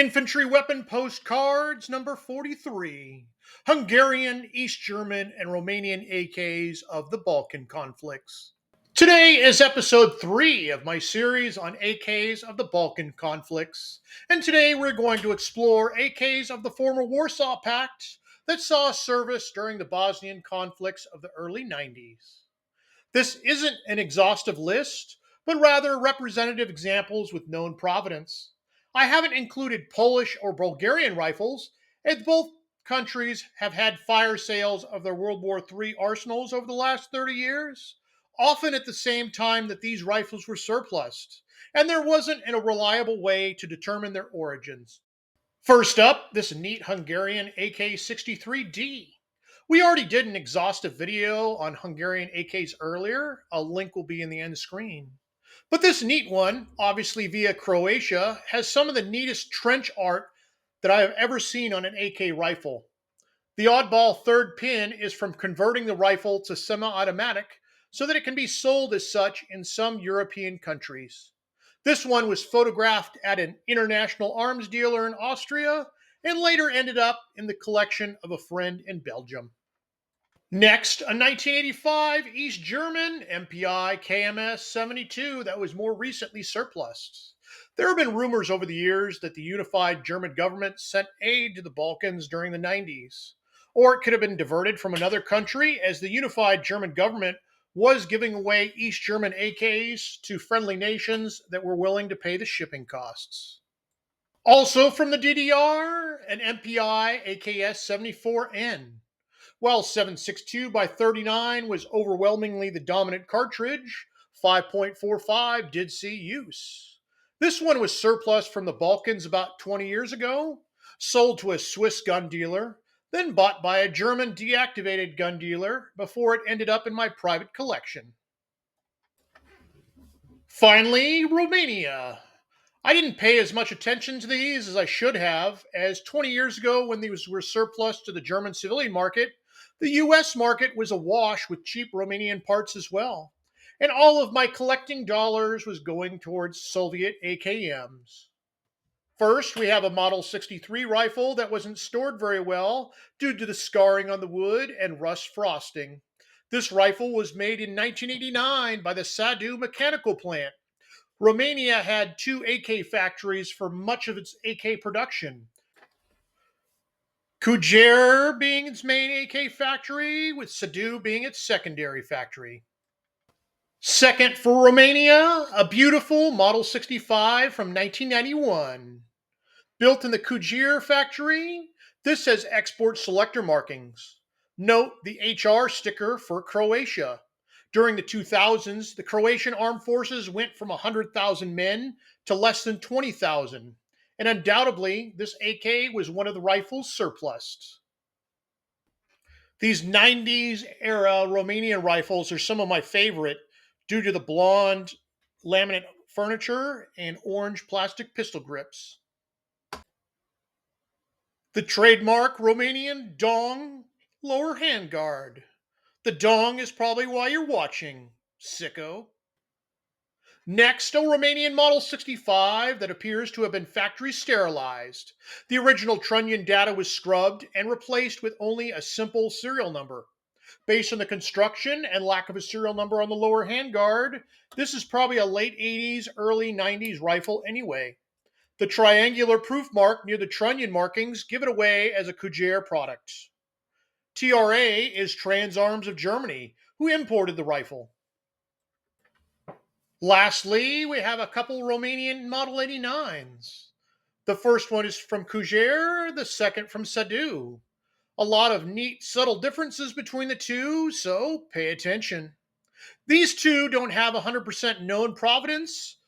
Infantry Weapon Postcards number 43. Hungarian, East German, and Romanian AKs of the Balkan conflicts. Today is episode 3 of my series on AKs of the Balkan conflicts, and today we're going to explore AKs of the former Warsaw Pact that saw service during the Bosnian conflicts of the early 90s. This isn't an exhaustive list, but rather representative examples with known provenance. I haven't included Polish or Bulgarian rifles, as both countries have had fire sales of their World War III arsenals over the last 30 years, often at the same time that these rifles were surplused, and there wasn't a reliable way to determine their origins. First up, this neat Hungarian AK-63D. We already did an exhaustive video on Hungarian AKs earlier. A link will be in the end screen. But this neat one, obviously via Croatia, has some of the neatest trench art that I have ever seen on an AK rifle. The oddball third pin is from converting the rifle to semi-automatic so that it can be sold as such in some European countries. This one was photographed at an international arms dealer in Austria and later ended up in the collection of a friend in Belgium. Next, a 1985 East German MPI KMS 72 that was more recently surplused. There have been rumors over the years that the unified German government sent aid to the Balkans during the 90s. Or it could have been diverted from another country, as the unified German government was giving away East German AKs to friendly nations that were willing to pay the shipping costs. Also from the DDR, an MPI AKS-74N. While 7.62 by 39 was overwhelmingly the dominant cartridge, 5.45 did see use. This one was surplus from the Balkans about 20 years ago, sold to a Swiss gun dealer, then bought by a German deactivated gun dealer before it ended up in my private collection. Finally, Romania. I didn't pay as much attention to these as I should have, as 20 years ago, when these were surplus to the German civilian market, the US market was awash with cheap Romanian parts as well. And all of my collecting dollars was going towards Soviet AKMs. First, we have a Model 63 rifle that wasn't stored very well due to the scarring on the wood and rust frosting. This rifle was made in 1989 by the Sadu mechanical plant. Romania had two AK factories for much of its AK production. Kujer being its main AK factory, with Sadu being its secondary factory. Second for Romania, a beautiful Model 65 from 1991. Built in the Kujer factory, this has export selector markings. Note the HR sticker for Croatia. During the 2000s, the Croatian armed forces went from 100,000 men to less than 20,000, and undoubtedly, this AK was one of the rifles surplused. These 90s era Romanian rifles are some of my favorite due to the blonde laminate furniture and orange plastic pistol grips. The trademark Romanian dong lower handguard. The dong is probably why you're watching, sicko. Next, a Romanian Model 65 that appears to have been factory sterilized. The original trunnion data was scrubbed and replaced with only a simple serial number. Based on the construction and lack of a serial number on the lower handguard, this is probably a late 80s, early 90s rifle anyway. The triangular proof mark near the trunnion markings give it away as a Kujer product. TRA is Trans Arms of Germany, who imported the rifle. Lastly, we have a couple Romanian Model 89s. The first one is from Kujer, the second from Sadu. A lot of neat, subtle differences between the two, so pay attention. These two don't have 100% known provenance.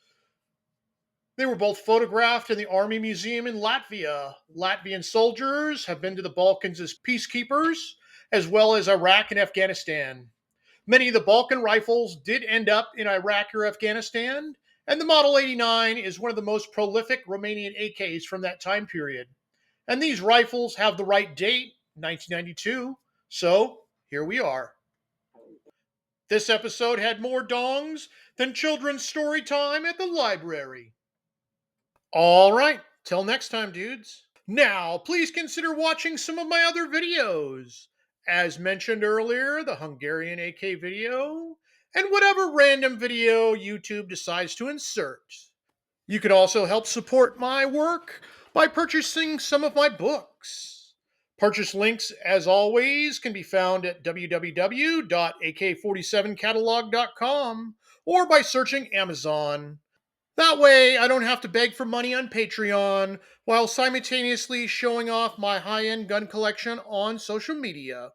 They were both photographed in the Army Museum in Latvia. Latvian soldiers have been to the Balkans as peacekeepers, as well as Iraq and Afghanistan. Many of the Balkan rifles did end up in Iraq or Afghanistan, and the Model 89 is one of the most prolific Romanian AKs from that time period. And these rifles have the right date, 1992, so here we are. This episode had more dongs than children's story time at the library. All right, Till next time, dudes. Now, please consider watching some of my other videos. As mentioned earlier, the Hungarian AK video, and whatever random video YouTube decides to insert. You can also help support my work by purchasing some of my books. Purchase links, as always, can be found at www.ak47catalog.com or by searching Amazon. That way, I don't have to beg for money on Patreon while simultaneously showing off my high end gun collection on social media.